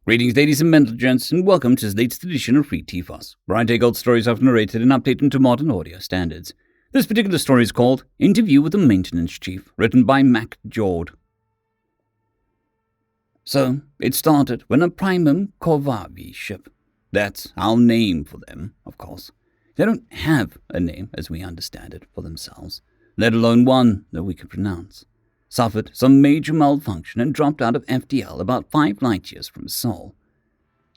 Greetings, ladies and mental gents, and welcome to this latest edition of Free TFOS, where I take old stories I've narrated and update them to modern audio standards. This particular story is called Interview with the Maintenance Chief, written by Mac Jord. So, it started when a Primum Corvavi ship. That's our name for them, of course. They don't have a name, as we understand it, for themselves, let alone one that we could pronounce. Suffered some major malfunction and dropped out of FTL about 5 light years from Sol.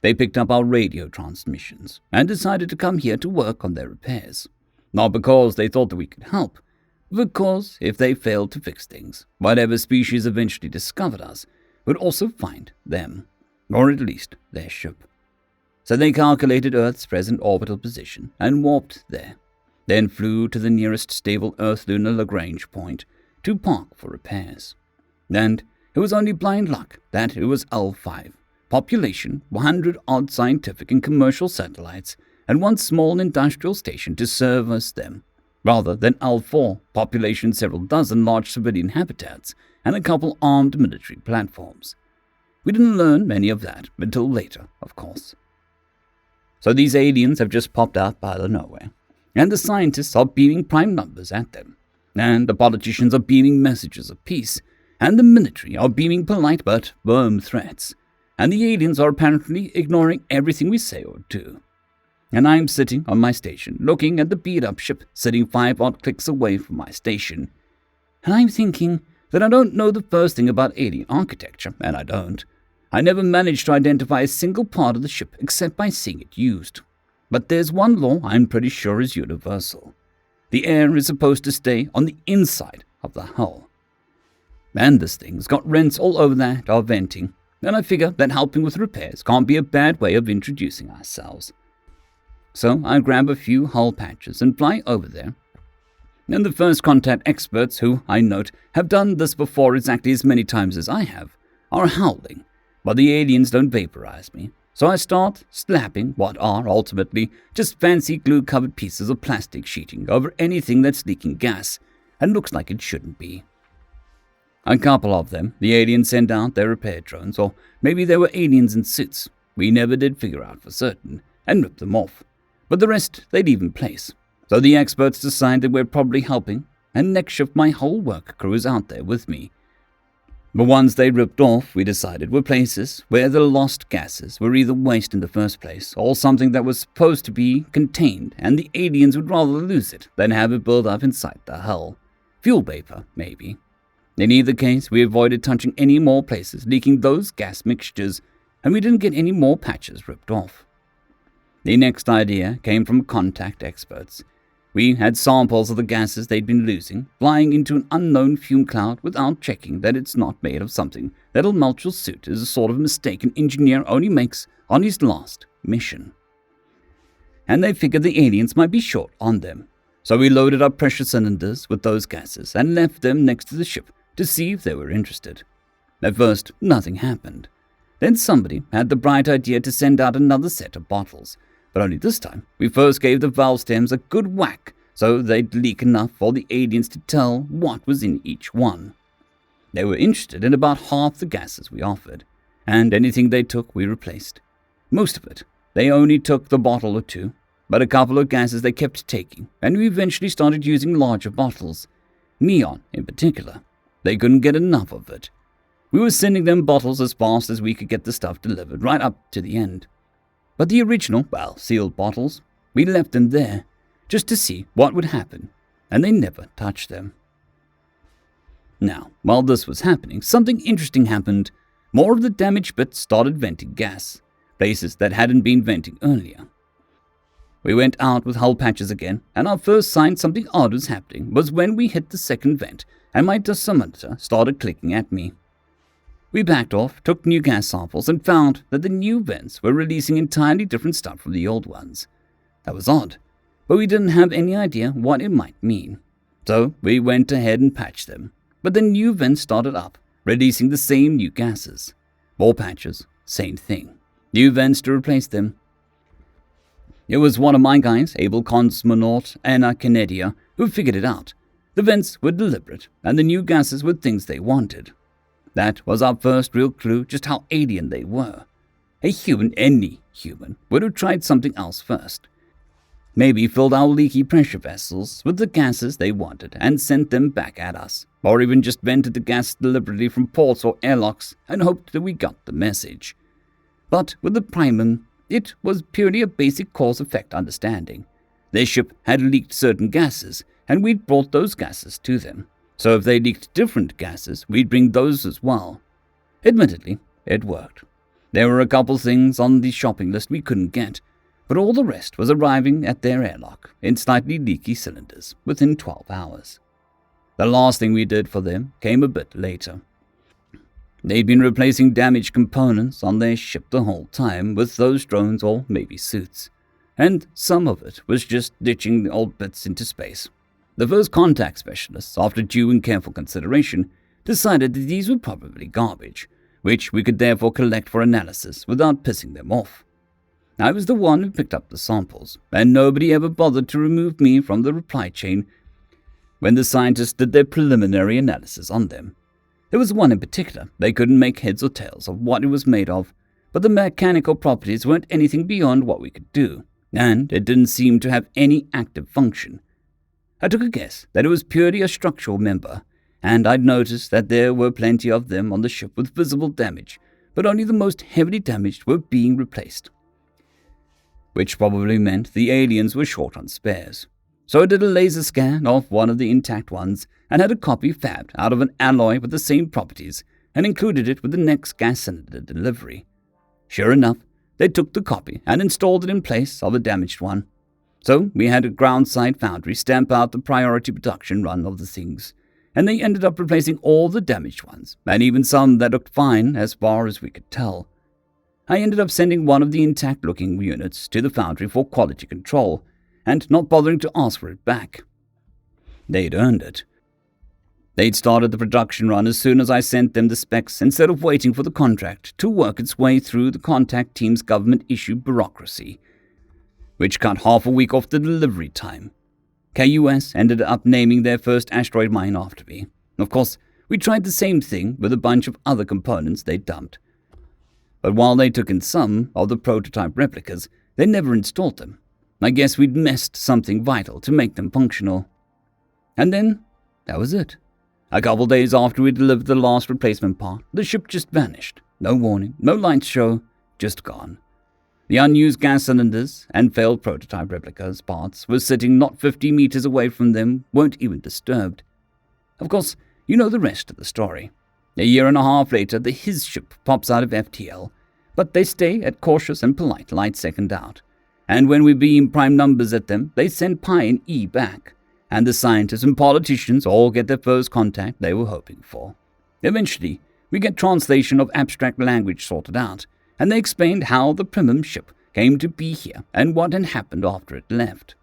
They picked up our radio transmissions and decided to come here to work on their repairs. Not because they thought that we could help, but because if they failed to fix things, whatever species eventually discovered us would also find them, or at least their ship. So they calculated Earth's present orbital position and warped there, then flew to the nearest stable Earth-Lunar Lagrange point to park for repairs. And it was only blind luck that it was L5, population 100-odd scientific and commercial satellites, and one small industrial station to service them, rather than L4, population several dozen large civilian habitats and a couple armed military platforms. We didn't learn any of that until later, of course. So these aliens have just popped out out of nowhere, and the scientists are beaming prime numbers at them. And the politicians are beaming messages of peace, and the military are beaming polite but firm threats, and the aliens are apparently ignoring everything we say or do. And I'm sitting on my station, looking at the beat-up ship sitting 5-odd clicks away from my station, and I'm thinking that I don't know the first thing about alien architecture, and I don't. I never managed to identify a single part of the ship except by seeing it used. But there's one law I'm pretty sure is universal. The air is supposed to stay on the inside of the hull. And this thing's got rents all over that are venting, and I figure that helping with repairs can't be a bad way of introducing ourselves. So I grab a few hull patches and fly over there. And the first contact experts, who, I note, have done this before exactly as many times as I have, are howling, but the aliens don't vaporize me. So I start slapping what are ultimately just fancy glue-covered pieces of plastic sheeting over anything that's leaking gas and looks like it shouldn't be. A couple of them, the aliens send out their repair drones, or maybe they were aliens in suits. We never did figure out for certain, and rip them off. But the rest they leave in place. So the experts decide that we're probably helping, and next shift my whole work crew is out there with me. The ones they ripped off, we decided, were places where the lost gases were either waste in the first place or something that was supposed to be contained, and the aliens would rather lose it than have it build up inside the hull. Fuel vapor, maybe. In either case, we avoided touching any more places leaking those gas mixtures, and we didn't get any more patches ripped off. The next idea came from contact experts. We had samples of the gases they'd been losing, flying into an unknown fume cloud without checking that it's not made of something that'll melt your suit is a sort of mistake an engineer only makes on his last mission. And they figured the aliens might be short on them, so we loaded up pressure cylinders with those gases and left them next to the ship to see if they were interested. At first, nothing happened. Then somebody had the bright idea to send out another set of bottles, but only this time, we first gave the valve stems a good whack so they'd leak enough for the aliens to tell what was in each one. They were interested in about half the gases we offered, and anything they took we replaced. Most of it, they only took the bottle or two, but a couple of gases they kept taking, and we eventually started using larger bottles. Neon, in particular. They couldn't get enough of it. We were sending them bottles as fast as we could get the stuff delivered, right up to the end. But the original, sealed bottles, we left them there, just to see what would happen, and they never touched them. Now, while this was happening, something interesting happened. More of the damaged bits started venting gas, places that hadn't been venting earlier. We went out with hull patches again, and our first sign something odd was happening was when we hit the second vent, and my dosimeter started clicking at me. We backed off, took new gas samples, and found that the new vents were releasing entirely different stuff from the old ones. That was odd, but we didn't have any idea what it might mean. So we went ahead and patched them, but the new vents started up, releasing the same new gases. More patches, same thing. New vents to replace them. It was one of my guys, able cosmonaut Anna Canedia, who figured it out. The vents were deliberate, and the new gases were things they wanted. That was our first real clue just how alien they were. Any human, would have tried something else first. Maybe filled our leaky pressure vessels with the gases they wanted and sent them back at us, or even just vented the gas deliberately from ports or airlocks and hoped that we got the message. But with the primum, it was purely a basic cause-effect understanding. Their ship had leaked certain gases, and we'd brought those gases to them. So if they leaked different gases, we'd bring those as well. Admittedly, it worked. There were a couple things on the shopping list we couldn't get, but all the rest was arriving at their airlock in slightly leaky cylinders within 12 hours. The last thing we did for them came a bit later. They'd been replacing damaged components on their ship the whole time with those drones or maybe suits, and some of it was just ditching the old bits into space. The first contact specialists, after due and careful consideration, decided that these were probably garbage, which we could therefore collect for analysis without pissing them off. I was the one who picked up the samples, and nobody ever bothered to remove me from the reply chain when the scientists did their preliminary analysis on them. There was one in particular. They couldn't make heads or tails of what it was made of, but the mechanical properties weren't anything beyond what we could do, and it didn't seem to have any active function. I took a guess that it was purely a structural member, and I'd noticed that there were plenty of them on the ship with visible damage, but only the most heavily damaged were being replaced, which probably meant the aliens were short on spares. So I did a laser scan of one of the intact ones and had a copy fabbed out of an alloy with the same properties and included it with the next gas cylinder delivery. Sure enough, they took the copy and installed it in place of a damaged one. So we had a ground-side foundry stamp out the priority production run of the things, and they ended up replacing all the damaged ones, and even some that looked fine as far as we could tell. I ended up sending one of the intact-looking units to the foundry for quality control, and not bothering to ask for it back. They'd earned it. They'd started the production run as soon as I sent them the specs instead of waiting for the contract to work its way through the contact team's government-issued bureaucracy, which cut half a week off the delivery time. KUS ended up naming their first asteroid mine after me. Of course, we tried the same thing with a bunch of other components they dumped. But while they took in some of the prototype replicas, they never installed them. I guess we'd missed something vital to make them functional. And then, that was it. A couple days after we delivered the last replacement part, the ship just vanished. No warning, no light show, just gone. The unused gas cylinders and failed prototype replicas parts were sitting not 50 meters away from them, weren't even disturbed. Of course, you know the rest of the story. A year and a half later, the His ship pops out of FTL, but they stay at cautious and polite light second out. And when we beam prime numbers at them, they send pi and E back, and the scientists and politicians all get their first contact they were hoping for. Eventually, we get translation of abstract language sorted out, and they explained how the primum ship came to be here and what had happened after it left.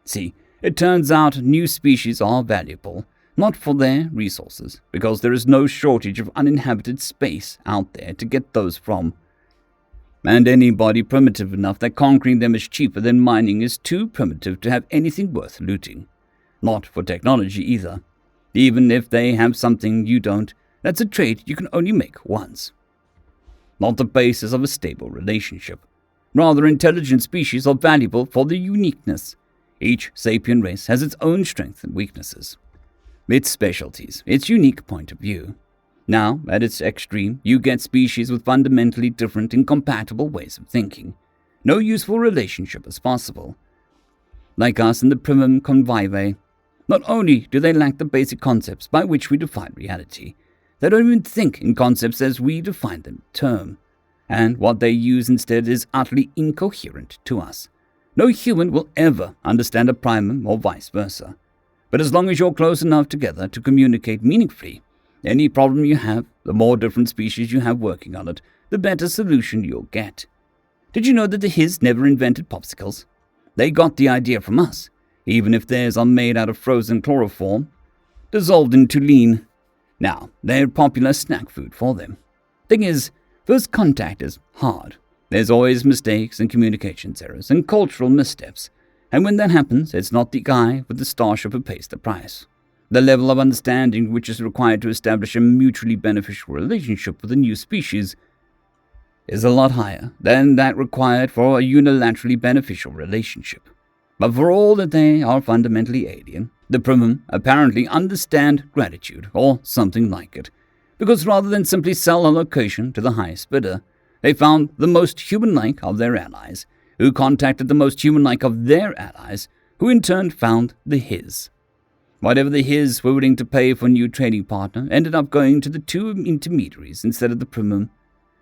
See, it turns out new species are valuable, not for their resources, because there is no shortage of uninhabited space out there to get those from. And anybody primitive enough that conquering them is cheaper than mining is too primitive to have anything worth looting. Not for technology either. Even if they have something you don't, that's a trade you can only make once. Not the basis of a stable relationship. Rather, intelligent species are valuable for their uniqueness. Each sapient race has its own strengths and weaknesses, its specialties, its unique point of view. Now, at its extreme, you get species with fundamentally different, incompatible ways of thinking. No useful relationship is possible. Like us in the primum convive, not only do they lack the basic concepts by which we define reality, they don't even think in concepts as we define them term, and what they use instead is utterly incoherent to us. No human will ever understand a primum or vice versa. But as long as you're close enough together to communicate meaningfully, any problem you have, the more different species you have working on it, the better solution you'll get. Did you know that the His never invented popsicles? They got the idea from us, even if theirs are made out of frozen chloroform, dissolved into lean. Now, they're popular snack food for them. Thing is, first contact is hard. There's always mistakes and communications errors and cultural missteps. And when that happens, it's not the guy with the starship who pays the price. The level of understanding which is required to establish a mutually beneficial relationship with a new species is a lot higher than that required for a unilaterally beneficial relationship. But for all that they are fundamentally alien, the Primum apparently understand gratitude, or something like it, because rather than simply sell a location to the highest bidder, they found the most human-like of their allies, who contacted the most human-like of their allies, who in turn found the his. Whatever the his were willing to pay for a new trading partner ended up going to the two intermediaries instead of the Primum.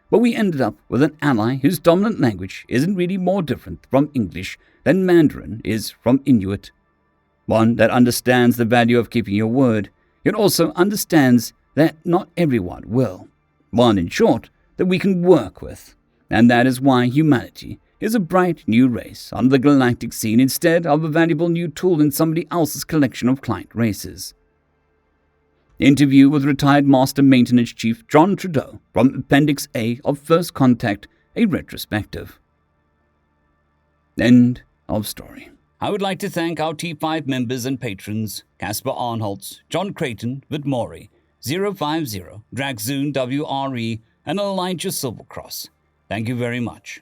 But we ended up with an ally whose dominant language isn't really more different from English than Mandarin is from Inuit. One that understands the value of keeping your word, yet also understands that not everyone will. One, in short, that we can work with. And that is why humanity is a bright new race on the galactic scene instead of a valuable new tool in somebody else's collection of client races. Interview with retired Master Maintenance Chief John Trudeau from Appendix A of First Contact, a retrospective. End of story. I would like to thank our T5 members and patrons, Casper Arnholtz, John Creighton, Vidmori, 050, Dragzoon WRE, and Elijah Silvercross. Thank you very much.